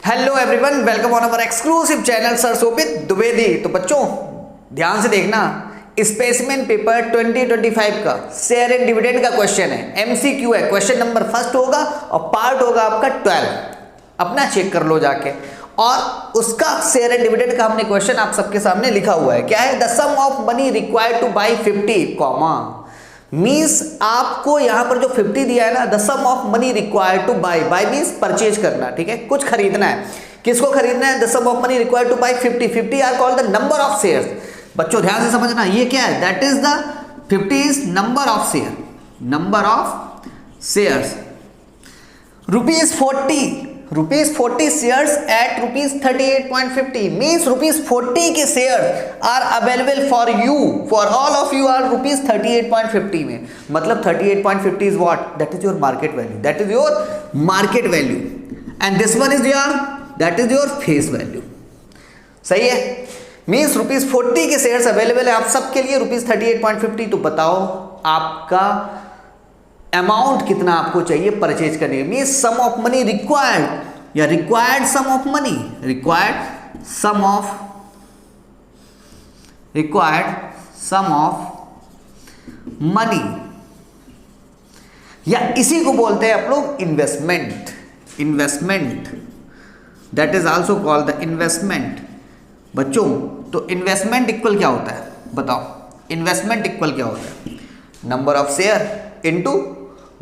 Hello everyone, welcome on our exclusive channel sir Shobhit Dwivedi. तो बच्चों ध्यान से देखना, स्पेसिमेन पेपर 2025 का शेयर एंड डिविडेंड का क्वेश्चन है, एमसीक्यू है। क्वेश्चन नंबर फर्स्ट होगा और पार्ट होगा आपका 12। अपना चेक कर लो जाके। और उसका शेयर एंड डिविडेंड का हमने क्वेश्चन आप सबके सामने लिखा हुआ है। क्या है? The sum of money required to buy 50 comma means आपको यहां पर जो 50 दिया है ना, the sum of money required to buy, buy means purchase करना, ठीक है, कुछ खरीदना है। किसको खरीदना है? The sum of money required to buy 50 are called the number of shares. बच्चों ध्यान से समझना, ये क्या है? That is the 50 is number of share, number of shares. Rupees 40 shares at rupees 38.50 means rupees 40 के share are available for you, for all of you are rupees 38.50 में। मतलब 38.50 is what? That is your market value, that is your market value and this one is your, that is your face value. सही है? Means rupees 40 के shares available है आप सबके लिए, rupees 38.50। तो बताओ आपका अमाउंट कितना आपको चाहिए परचेज करने के? Means sum of money required या required sum of money, required sum of money, या इसी को बोलते हैं आप लोग investment. That is also called the investment. बच्चों तो इन्वेस्टमेंट इक्वल क्या होता है? बताओ इन्वेस्टमेंट इक्वल क्या होता है? Number of share into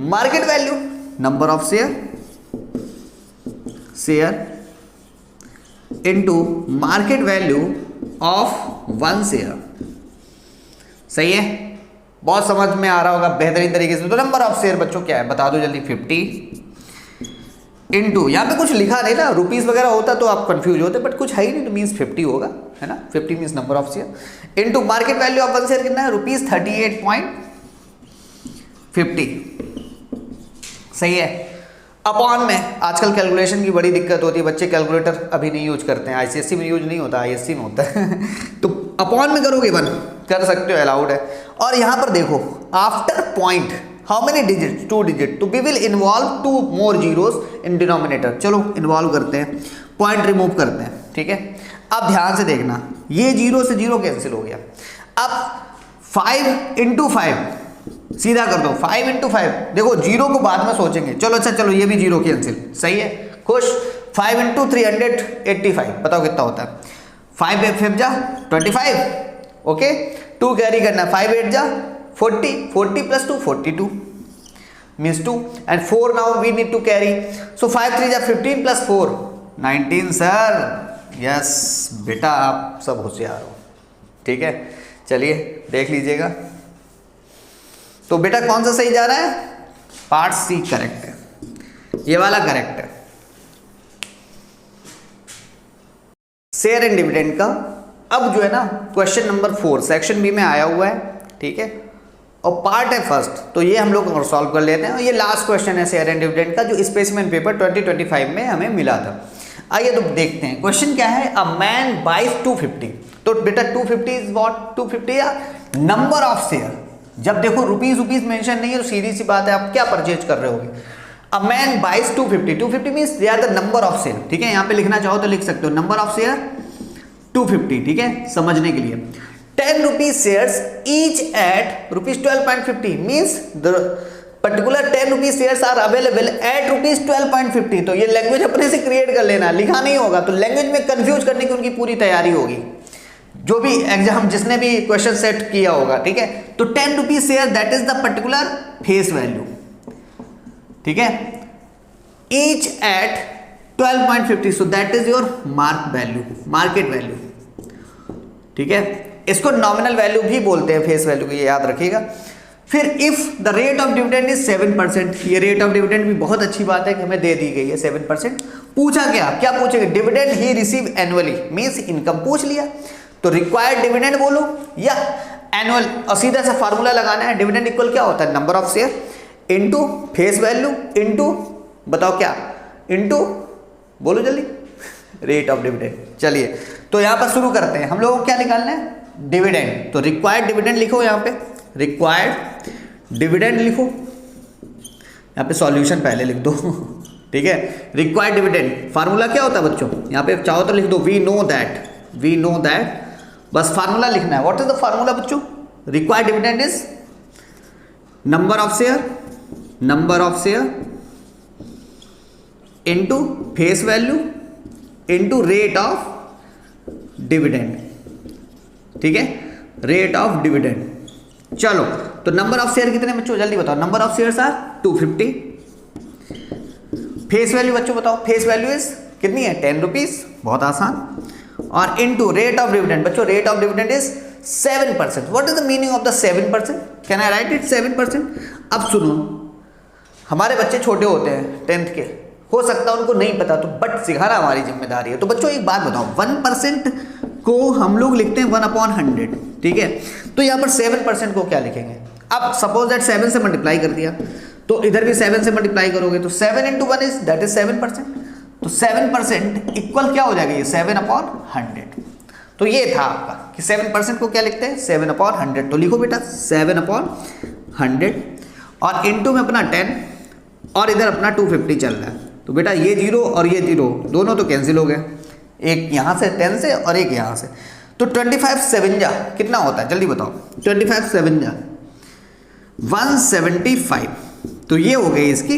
market value, number of share into market value of one share. सही है? बहुत समझ में आ रहा होगा बेहतरीन तरीके से। तो नंबर ऑफ शेयर बच्चों क्या है बता दो जल्दी। 50 इनटू, यहाँ पे कुछ लिखा नहीं ना, रुपीस वगैरह होता तो आप कंफ्यूज होते, बट कुछ है ही नहीं, तो मीन्स 50 होगा, है ना। 50 means number of share into market value of one share कितना है? रुपीज 38.50। सही है? अपॉन में आजकल कैलकुलेशन की बड़ी दिक्कत होती है, बच्चे कैलकुलेटर अभी नहीं यूज करते हैं, आईसीएससी में यूज नहीं होता, आईएससी में होता है तो अपॉन में करोगे 1 कर सकते हो, अलाउड है। और यहां पर देखो after point how many digit? 2 digit. तो we will involve 2 more zeros in denominator. चलो इन्वॉल्व करते हैं, पॉइंट रिमूव करते हैं, ठीक है। अब ध्यान से देखना, ये जीरो से जीरो कैंसिल हो गया। अब 5 इंटू 5 सीधा कर दो, 5 इंटू 5। देखो जीरो को बाद में सोचेंगे, चलो अच्छा चलो ये भी जीरो कैंसिल। सही है? खुश। 5 इंटू 385, बताओ कितना होता है? 5 5 जा 25, ओके। 2 कैरी करना, 5 8 जा 40, 40 plus 2 42 means 2 and 4 now we need to carry, so 5 3 जा 15 प्लस 4 19 सर। यस बेटा आप सब होशियार हो, ठीक है। चलिए देख लीजिएगा, तो बेटा कौन सा सही जा रहा है? पार्ट सी करेक्ट है, ये वाला करेक्ट है। शेयर एंड डिविडेंड का अब जो है ना क्वेश्चन नंबर 4 सेक्शन बी में आया हुआ है, ठीक है, और पार्ट है फर्स्ट, तो ये हम लोग सॉल्व कर लेते हैं। और ये लास्ट क्वेश्चन है शेयर एंड डिविडेंड का, जो स्पेसिमेन पेपर 2025 में हमें मिला था। आइए तो देखते हैं क्वेश्चन क्या है। A man buys 250। तो बेटा 250 इज व्हाट? 250 या नंबर ऑफ शेयर। जब देखो रुपीज मेंशन नहीं है तो सीधी सी बात है आप क्या परचेज कर रहे होगे। A man buys 250 means they are the number of share, ठीक है। यहां पे लिखना चाहो तो लिख सकते हो नंबर ऑफ शेयर 250, ठीक है, समझने के लिए। 10 rupees shares each at rupees 12.50 means the particular 10 rupees shares are available at rupees 12.50। तो ये लैंग्वेज अपने से क्रिएट कर लेना, लिखा नहीं होगा, तो लैंग्वेज में कंफ्यूज करने की उनकी पूरी तैयारी होगी, जो भी एग्जाम जिसने भी क्वेश्चन सेट किया होगा, ठीक है। तो 10 rupees share that is the particular face value, ठीक है, each eight 12.50, so that is your market value, ठीक है। इसको नॉमिनल वैल्यू भी बोलते हैं, फेस वैल्यू को, ये याद रखिएगा। फिर if the rate of dividend is 7%, ये रेट ऑफ डिविडेंड भी बहुत अच्छी बात है कि हमें दे दी गई है 7%। पूछा क्या पूछेगा? डिविडेंड ही रिसीव एनुअली मींस इनकम पूछ लिया, तो रिक्वायर्ड डिविडेंड बोलो या एनुअल, और सीधा सा फार्मूला लगाना है। डिविडेंड इक्वल क्या होता है? Number of share into face value into, बताओ क्या, इनटू, बोलो जल्दी, रेट ऑफ डिविडेंड। चलिए तो यहां पर शुरू करते हैं। हम लोगों को क्या निकालना है? डिविडेंड। तो रिक्वायर्ड डिविडेंड लिखो, यहां पे रिक्वायर्ड डिविडेंड लिखो, यहां पे सॉल्यूशन पहले लिख दो ठीक है। रिक्वायर्ड डिविडेंड फार्मूला क्या होता है बच्चों, यहाँ पे चाहो तो लिख दो वी नो दैट, बस फार्मूला लिखना है। व्हाट इज द फार्मूला बच्चों, required dividend is number of share into face value into rate of dividend, ठीक है, रेट ऑफ डिविडेंड। चलो तो नंबर ऑफ शेयर कितने बच्चों, जल्दी बताओ, number of shares are 250। Face value बच्चों बताओ, फेस वैल्यू इज कितनी है 10 रुपीज, बहुत आसान। और इनटू रेट ऑफ डिविडेंड बच्चों, rate of dividend is 7%। What is the meaning of the 7%, can I right it 7%। अब सुनो, हमारे बच्चे छोटे होते हैं 10th के, हो सकता है उनको नहीं पता, तो बट सिखाना हमारी जिम्मेदारी है। तो बच्चों एक बात बताओ, 1% को हम लोग लिखते हैं 1/100, ठीक है। तो यहाँ पर 7% को क्या लिखेंगे, अब सपोज दैट 7 से मल्टीप्लाई कर दिया, तो इधर भी 7 से मल्टीप्लाई करोगे तो 7 × 1 इज दैट इज 7%। तो 7% इक्वल क्या हो जाएगा, ये 7/100। तो ये था आपका कि 7% को क्या लिखते हैं 7/100। तो लिखो बेटा 7/100 और इनटू में अपना 10 और इधर अपना 250 चल रहा है। तो बेटा ये 0 और ये 0 दोनों तो कैंसिल हो गए, एक यहाँ से 10 से और एक यहाँ से। तो 25 7 जा कितना होता है, जल्दी बताओ, 25 7 जा 175। तो ये हो गई इसकी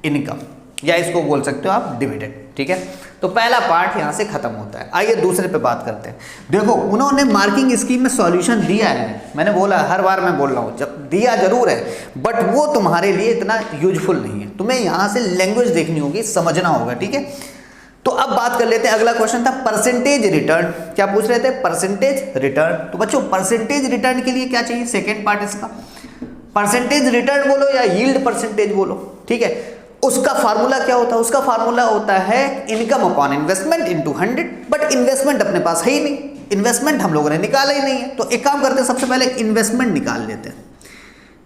इनकम, या इसको बोल सकते हो आप डिविडेंड, ठीक है। तो पहला पार्ट यहाँ से खत्म होता है। आइए दूसरे पे बात करते हैं। देखो उन्होंने मार्किंग स्कीम में सॉल्यूशन दिया है, मैंने बोला हर बार मैं बोल रहा हूँ, जब दिया जरूर है बट वो तुम्हारे लिए इतना यूजफुल नहीं है। तुम्हें यहाँ से लैंग्वेज देखनी होगी, समझना होगा, ठीक है। तो अब बात कर लेते हैं, अगला क्वेश्चन था परसेंटेज रिटर्न। क्या पूछ रहे थे, परसेंटेज रिटर्न। तो बच्चों परसेंटेज रिटर्न के लिए क्या चाहिए, सेकेंड पार्ट इसका, परसेंटेज रिटर्न बोलो या यील्ड परसेंटेज बोलो, ठीक है। उसका फार्मूला क्या होता है, उसका फार्मूला होता है income upon investment into 100। But investment अपने पास है ही नहीं, इन्वेस्टमेंट हम लोगों ने निकाला ही नहीं है। तो एक काम करते हैं, सबसे पहले इन्वेस्टमेंट निकाल लेते हैं।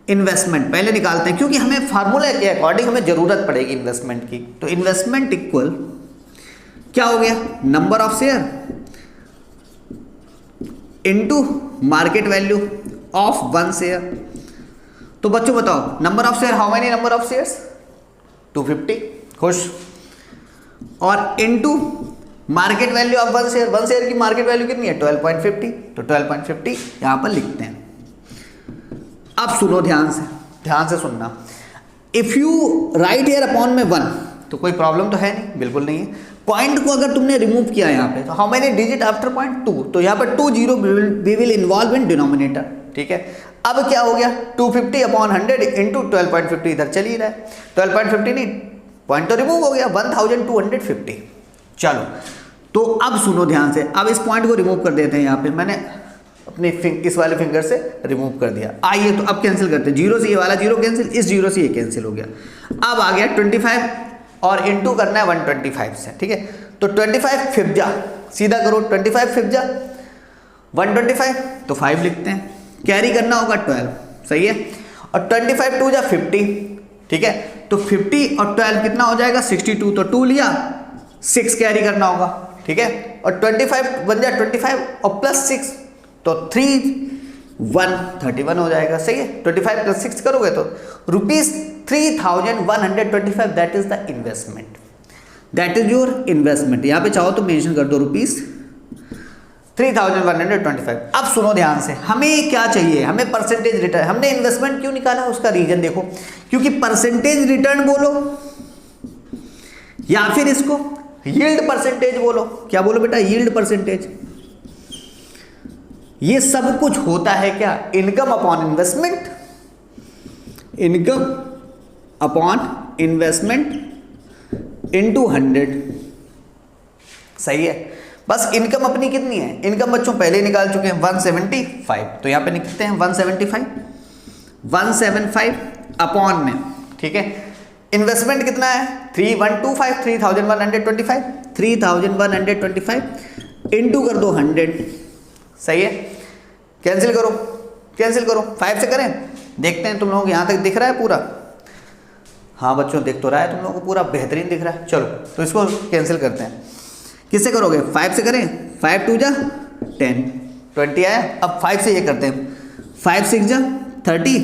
इन्वेस्टमेंट पहले निकालते हैं क्योंकि हमें फार्मूला के अकॉर्डिंग हमें जरूरत पड़ेगी इन्वेस्टमेंट की। तो इन्वेस्टमेंट इक्वल क्या हो गया, number of share into market value of 1 share. तो बच्चों बताओ number of share, how many number of shares 250, खुश। और into market value of 1 share, 1 share की मार्केट वैल्यू कितनी है 12.50। तो 12.50 यहां पर लिखते हैं। अब सुनो ध्यान से सुनना। If you right here upon में 1 तो कोई प्रॉब्लम तो है नहीं, बिल्कुल नहीं है। पॉइंट को अगर तुमने रिमूव किया यहाँ पे, तो how many digit after point 2, तो यहाँ पर 2 0 we will involve in denominator, ठीक है। अब क्या हो गया 250/100 इंटू 12.50 इधर चल ही रहा है, 12.50 नहीं, पॉइंट तो रिमूव हो गया 1250। चलो तो अब सुनो ध्यान से, अब इस पॉइंट को रिमूव कर देते हैं। यहाँ पे मैंने अपने इस वाले फिंगर से रिमूव कर दिया। आइए तो अब कैंसिल करते हैं, 0 से ये वाला 0 कैंसिल, इस 0 से ये कैंसिल हो गया। अब आ गया 25 और इंटू करना है 125 से, ठीक है। तो 25 5 जा, सीधा करो, 25 5 जा 125, तो 5 लिखते हैं, कैरी करना होगा 12, सही है। और 25 2 जा 50, ठीक है। तो 50 और 12 कितना हो जाएगा 62, तो 2 लिया, 6 कैरी करना होगा, ठीक है। और 25 1 जा 25 और प्लस 6 तो 3 1 31 हो जाएगा, सही है। 25 + 6 करोगे तो ₹3125, that is the investment, that is your investment. यहाँ पे चाहो तो मेंशन कर दो ₹3125। अब सुनो ध्यान से, हमें क्या चाहिए, हमें परसेंटेज रिटर्न। हमने इन्वेस्टमेंट क्यों निकाला, उसका रीजन देखो, क्योंकि परसेंटेज रिटर्न बोलो या फिर इसको यील्ड परसेंटेज बोलो। क्या बोलो बेटा, यील्ड परसेंटेज। ये सब कुछ होता है क्या, income upon investment, income upon investment into 100, सही है। बस इनकम अपनी कितनी है, इनकम बच्चों पहले निकाल चुके हैं 175, तो यहां पे लिखते हैं 175 अपॉन में, ठीक है। इन्वेस्टमेंट कितना है 3125, 3125 इनटू कर दो 100, सही है। कैंसिल करो 5 से करें, देखते हैं तुम लोगों को यहां तक दिख रहा है पूरा। हाँ बच्चों दिख तो रहा है तुम लोगों को पूरा, बेहतरीन दिख रहा है। चलो तो इसको कैंसिल करते हैं, किससे करोगे 5 से करें, 5 2 जा 10 20 आया। अब 5 से ये करते हैं, 5 6 जा 30,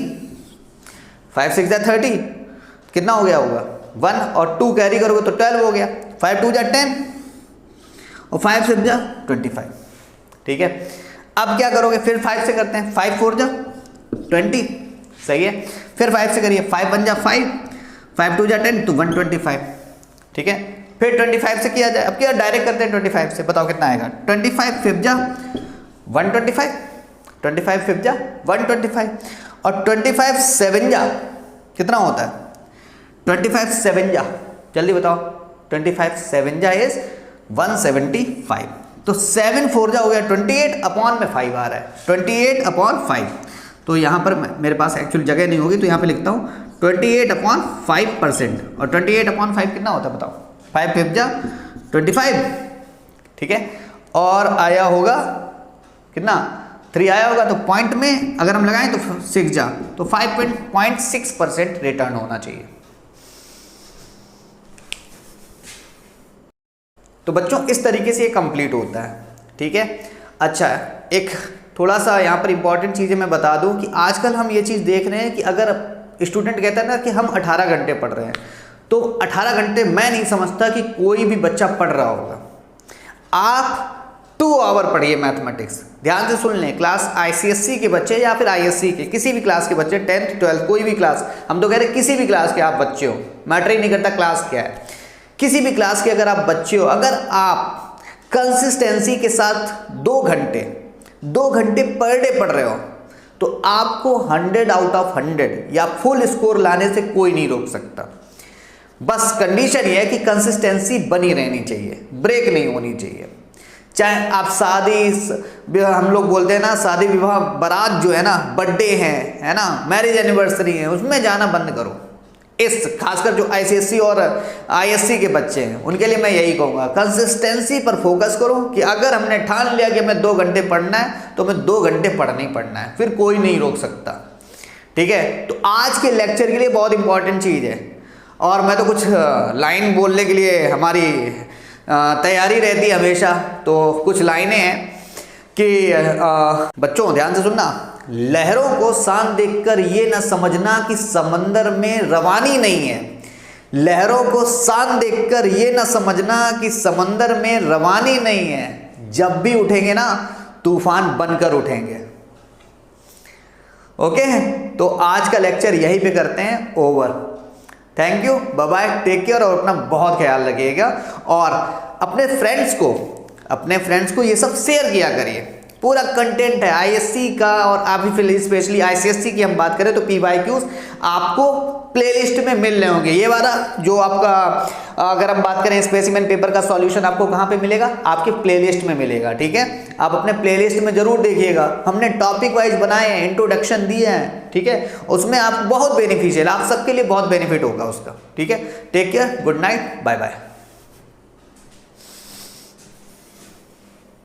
5 6 जा 30 कितना हो गया होगा 1 और 2 कैरी करोगे तो 12 हो गया, 5 2 जा 10 और 5 6 जा 25, ठीक है। अब क्या करोगे, फिर 5 से करते हैं, 5 4 जा 20, सही है। फिर 5 से करिए, 5 1 जा 5, 5 2 जा 10 तो 125, ठीक है। फिर 25 से किया जाए, अब क्या डायरेक्ट करते हैं 25 से, बताओ कितना आएगा, 25 5 जा 125, 25 5 जा 125 और 25 7 जा कितना होता है, 25 7 जा जल्दी बताओ, 25 7 जा इज 175, तो 7 4 जा हो गया 28 अपॉन में 5 आ रहा है, 28 अपॉन 5। तो यहाँ पर मेरे पास एक्चुअल जगह नहीं होगी तो यहाँ पे लिखता हूँ 28 अपॉन 5%, और 28 अपॉन 5 कितना होता है बताओ, 5 5 जा 25, ठीक है। और आया होगा कितना, 3 आया होगा, तो पॉइंट में अगर हम लगाएं तो 6 जा, तो 5.6% रिटर्न होना चाहिए। तो बच्चों इस तरीके से ये कंप्लीट होता है, ठीक है। अच्छा, एक थोड़ा सा यहाँ पर इंपॉर्टेंट चीज़ें मैं बता दूँ कि आजकल हम ये चीज़ देख रहे हैं कि अगर स्टूडेंट कहता है ना कि हम 18 घंटे पढ़ रहे हैं, तो 18 घंटे मैं नहीं समझता कि कोई भी बच्चा पढ़ रहा होगा। आप 2 आवर पढ़िए मैथमेटिक्स, ध्यान से सुन लें। क्लास आईसीएससी के बच्चे या फिर आईएससी के किसी भी क्लास के बच्चे, 10th 12th कोई भी क्लास, हम तो कह रहे हैं किसी भी क्लास के आप बच्चे हो, मैटर ही नहीं करता क्लास क्या है, किसी भी क्लास के अगर आप बच्चे हो, अगर आप कंसिस्टेंसी के साथ 2 घंटे पर डे पढ़ रहे हो तो आपको 100 आउट ऑफ 100 या फुल स्कोर लाने से कोई नहीं रोक सकता। बस कंडीशन ये है कि कंसिस्टेंसी बनी रहनी चाहिए, ब्रेक नहीं होनी चाहिए। चाहे आप शादी, हम लोग बोलते हैं ना शादी विवाह बारात जो है ना, बर्थडे है ना, मैरिज एनिवर्सरी है, उसमें जाना बंद करो। इस खासकर जो आईसीएससी और आईएससी के बच्चे हैं उनके लिए मैं यही कहूँगा, कंसिस्टेंसी पर फोकस करो कि अगर हमने ठान लिया कि मैं 2 घंटे पढ़ना है तो मैं 2 घंटे पढ़ना ही पढ़ना है, फिर कोई नहीं रोक सकता, ठीक है। तो आज के लेक्चर के लिए बहुत इंपॉर्टेंट चीज़ है, और मैं तो कुछ लाइन बोलने के लिए हमारी तैयारी रहती है हमेशा, तो कुछ लाइनें हैं कि बच्चों ध्यान से सुनना, लहरों को शांत देखकर ये न समझना कि समंदर में रवानी नहीं है, लहरों को शांत देखकर ये न समझना कि समंदर में रवानी नहीं है, जब भी उठेंगे ना तूफान बनकर उठेंगे। ओके, तो आज का लेक्चर यहीं पे करते हैं over. Thank you, bye bye, take care, और अपना बहुत ख्याल रखिएगा, और अपने फ्रेंड्स को ये सब शेयर किया करिए। पूरा कंटेंट है आईएससी का, और अभी फिलहाल स्पेशली आईसीएससी की हम बात करें तो पीवाईक्यूज आपको प्लेलिस्ट में मिल रहे होंगे। ये वाला जो आपका, अगर हम बात करें स्पेसिमेन पेपर का सॉल्यूशन आपको कहाँ पे मिलेगा, आपके प्लेलिस्ट में मिलेगा, ठीक है। आप अपने प्लेलिस्ट में जरूर देखिएगा, हमने टॉपिक वाइज बनाए हैं, इंट्रोडक्शन दिए हैं, ठीक है। उसमें आप बहुत बेनिफिशियल, आप सबके लिए बहुत बेनिफिट होगा उसका, ठीक है। Take care, good night, bye bye.